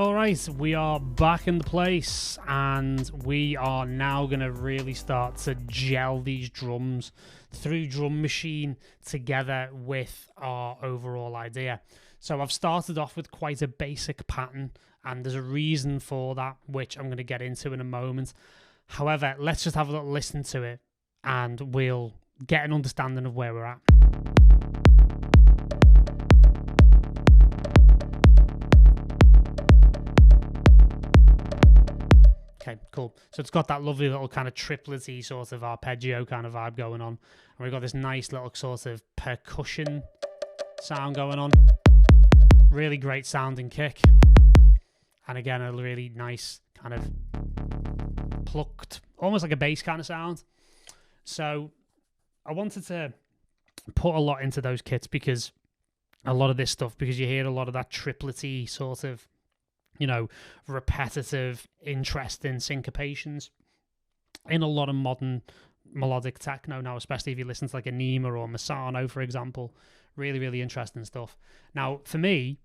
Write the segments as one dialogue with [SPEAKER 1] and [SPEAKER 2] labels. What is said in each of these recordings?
[SPEAKER 1] All right, we are back in the place, and we are now going to really start to gel these drums through Drum Machine together with our overall idea. So I've started off with quite a basic pattern, and there's a reason for that, which I'm going to get into in a moment. However, let's just have a little listen to it, and we'll get an understanding of where we're at. Okay, cool. So it's got that lovely little kind of triplety sort of arpeggio kind of vibe going on. And we've got this nice little sort of percussion sound going on. Really great sounding kick. And again, a really nice kind of plucked, almost like a bass kind of sound. So I wanted to put a lot into those kits because a lot of this stuff, because you hear a lot of that triplety sort of, you know, repetitive, interesting syncopations in a lot of modern melodic techno now, especially if you listen to like a Nima or Masano, for example. Really, really interesting stuff. Now, for me,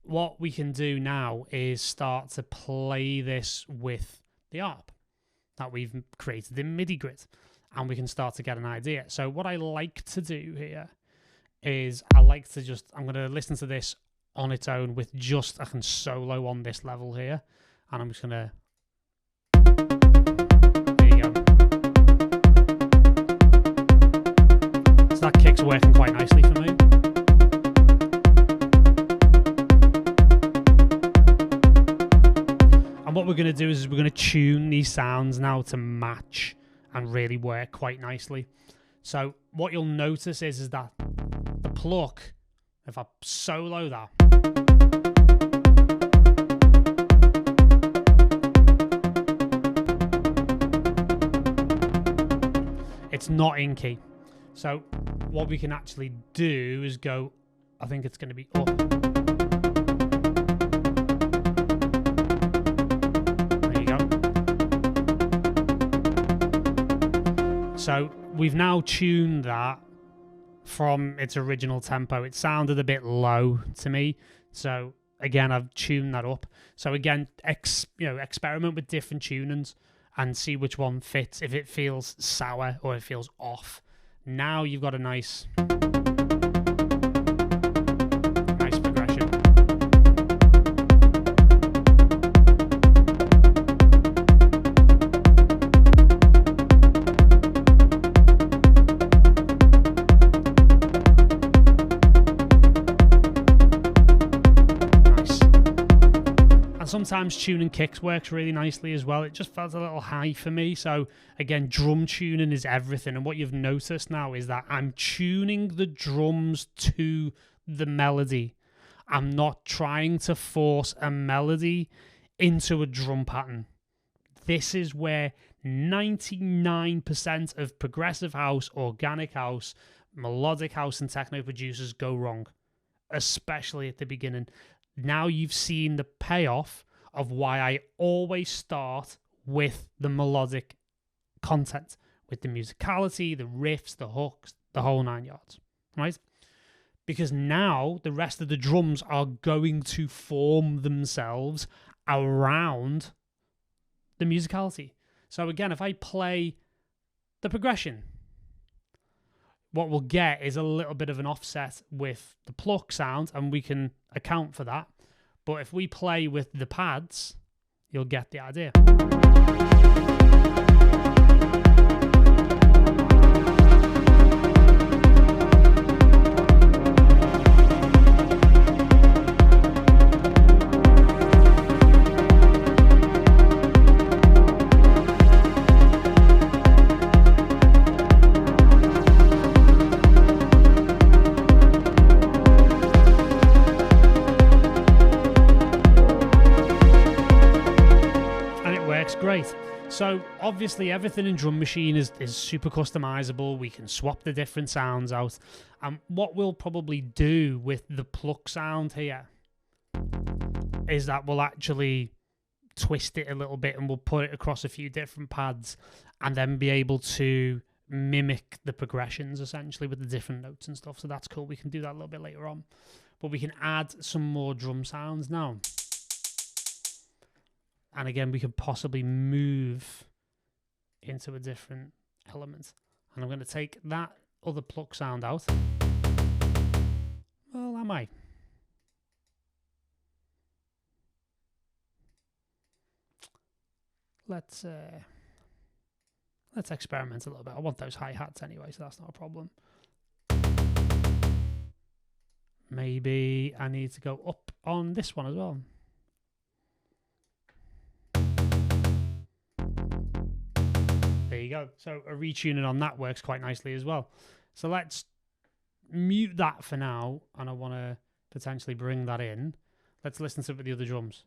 [SPEAKER 1] what we can do now is start to play this with the ARP that we've created in MIDI grid, and we can start to get an idea. So what I like to do here is I'm going to listen to this on its own with just, I can solo on this level here, and I'm just going to, there you go. So that kick's working quite nicely for me. And what we're going to do is we're going to tune these sounds now to match and really work quite nicely. So what you'll notice is that the pluck, if I solo that, it's not in key. So what we can actually do is go, I think it's going to be up. There you go. So we've now tuned that from its original tempo. It sounded a bit low to me, so again I've tuned that up. So again, experiment with different tunings and see which one fits, if it feels sour or it feels off. Now you've got a nice progression. Sometimes tuning kicks works really nicely as well. It just felt a little high for me. So again, drum tuning is everything. And what you've noticed now is that I'm tuning the drums to the melody. I'm not trying to force a melody into a drum pattern. This is where 99% of progressive house, organic house, melodic house and techno producers go wrong, especially at the beginning. Now you've seen the payoff of why I always start with the melodic content, with the musicality, the riffs, the hooks, the whole 9 yards, right? Because now the rest of the drums are going to form themselves around the musicality. So again, if I play the progression, what we'll get is a little bit of an offset with the pluck sound, and we can account for that. But if we play with the pads, you'll get the idea. Great. So obviously everything in Drum Machine is super customizable. We can swap the different sounds out. And what we'll probably do with the pluck sound here is that we'll actually twist it a little bit and we'll put it across a few different pads and then be able to mimic the progressions essentially with the different notes and stuff. So that's cool. We can do that a little bit later on. But we can add some more drum sounds now. And again, we could possibly move into a different element. And I'm going to take that other pluck sound out. Well, am I? Let's experiment a little bit. I want those hi-hats anyway, so that's not a problem. Maybe I need to go up on this one as well. There you go. So a retuning on that works quite nicely as well. So let's mute that for now, and I want to potentially bring that in. Let's listen to it with the other drums.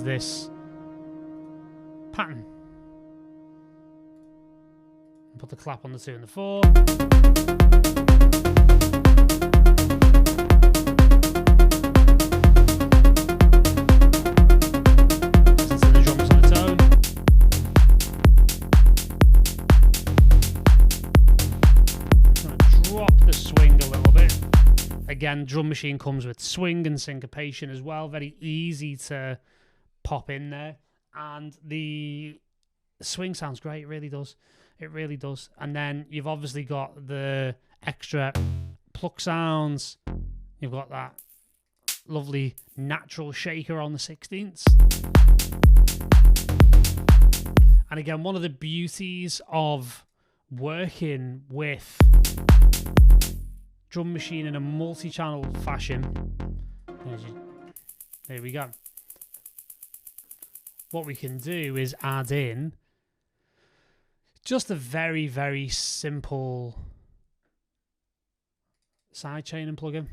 [SPEAKER 1] This pattern. Put the clap on the 2 and the 4. Listen to the drums on its own. I'm going to drop the swing a little bit. Again, Drum Machine comes with swing and syncopation as well. Very easy to pop in there, and the swing sounds great. It really does. It really does. And then you've obviously got the extra pluck sounds. You've got that lovely natural shaker on the 16ths. And again, one of the beauties of working with Drum Machine in a multi-channel fashion, there we go. What we can do is add in just a very, very simple sidechain and plugin,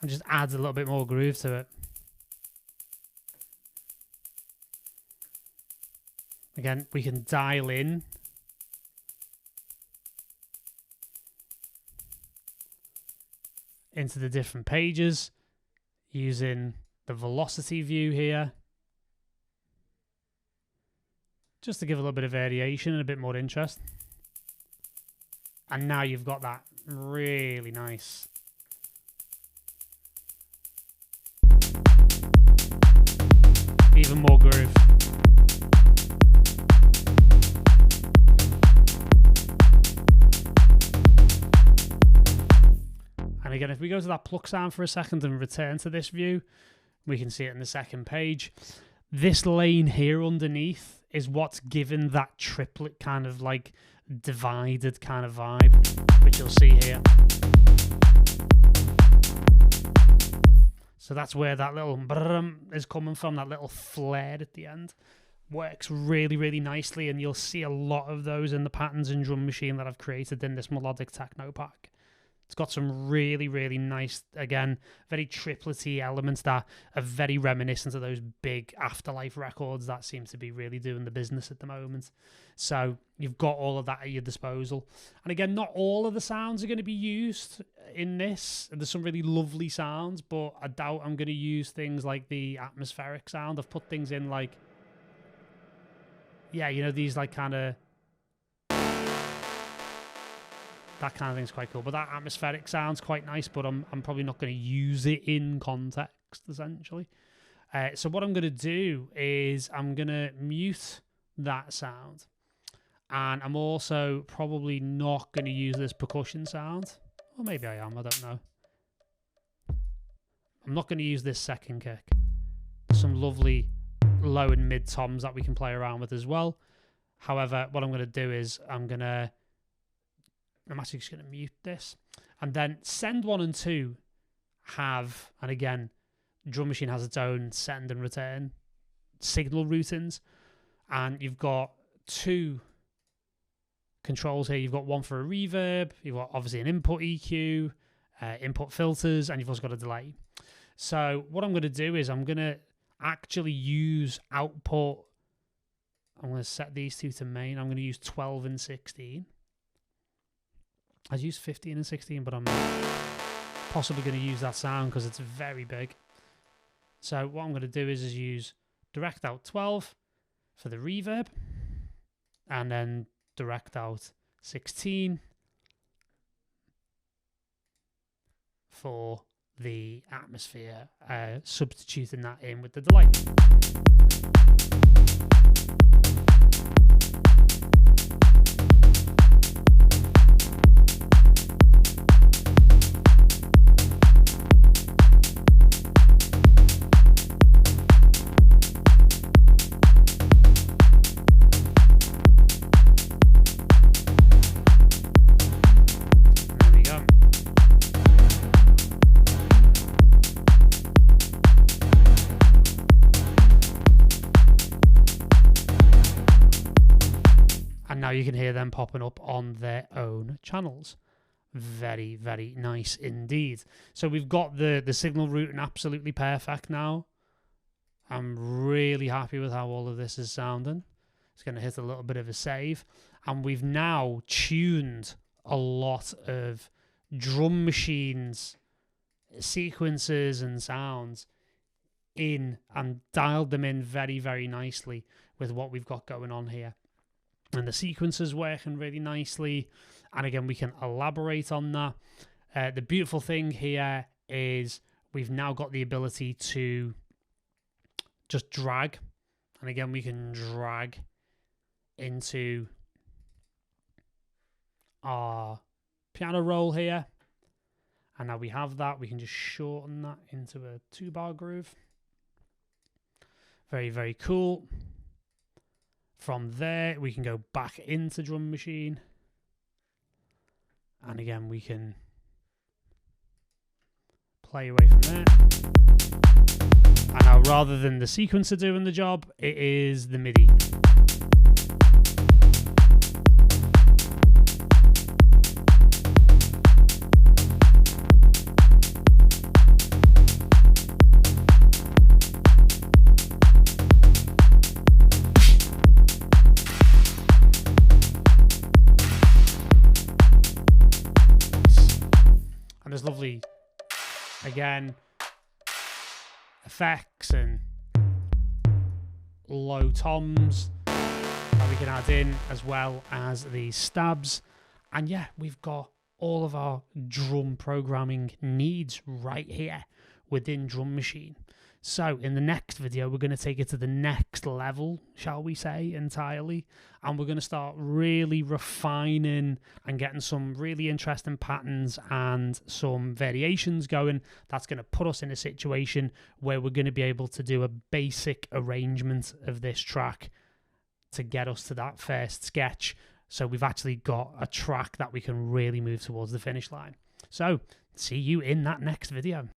[SPEAKER 1] and just adds a little bit more groove to it. Again, we can dial in into the different pages using the velocity view here, just to give a little bit of variation and a bit more interest. And now you've got that really nice even more groove. And again, if we go to that pluck sound for a second and return to this view, we can see it in the second page. This lane here underneath is what's given that triplet kind of like divided kind of vibe, which you'll see here. So that's where that little brum is coming from, that little flare at the end. Works really, really nicely, and you'll see a lot of those in the patterns and Drum Machine that I've created in this melodic techno pack. It's got some really, really nice, again, very triplety elements that are very reminiscent of those big Afterlife records that seem to be really doing the business at the moment. So you've got all of that at your disposal. And again, not all of the sounds are going to be used in this. There's some really lovely sounds, but I doubt I'm going to use things like the atmospheric sound. I've put things in like, yeah, you know, these like kind of, that kind of thing's quite cool. But that atmospheric sounds quite nice, but I'm probably not going to use it in context, essentially. So what I'm going to do is I'm going to mute that sound. And I'm also probably not going to use this percussion sound. Or maybe I am, I don't know. I'm not going to use this second kick. Some lovely low and mid toms that we can play around with as well. However, what I'm going to do is I'm actually just going to mute this. And then send 1 and 2 have, and again, Drum Machine has its own send and return signal routings, and you've got two controls here. You've got one for a reverb, you've got obviously an input EQ, input filters, and you've also got a delay. So what I'm going to do is I'm going to actually use output. I'm going to set these two to main. I'm going to use 12 and 16. I'd use 15 and 16, but I'm possibly going to use that sound because it's very big. So what I'm going to do is use direct out 12 for the reverb, and then direct out 16 for the atmosphere, substituting that in with the delay. Now you can hear them popping up on their own channels. Very, very nice indeed. So we've got the signal routing absolutely perfect now. I'm really happy with how all of this is sounding. It's going to hit a little bit of a save. And we've now tuned a lot of Drum Machine's sequences and sounds in and dialed them in very, very nicely with what we've got going on here. And the sequences working really nicely. And again, we can elaborate on that. The beautiful thing here is we've now got the ability to just drag. And again, we can drag into our piano roll here. And now we have that. We can just shorten that into a 2-bar groove. Very, very cool. From there, we can go back into Drum Machine. And again, we can play away from there. And now, rather than the sequencer doing the job, it is the MIDI. There's lovely, again, effects and low toms that we can add in, as well as the stabs. And yeah, we've got all of our drum programming needs right here within Drum Machine. So in the next video, we're going to take it to the next level, shall we say, entirely. And we're going to start really refining and getting some really interesting patterns and some variations going. That's going to put us in a situation where we're going to be able to do a basic arrangement of this track to get us to that first sketch. So we've actually got a track that we can really move towards the finish line. So see you in that next video.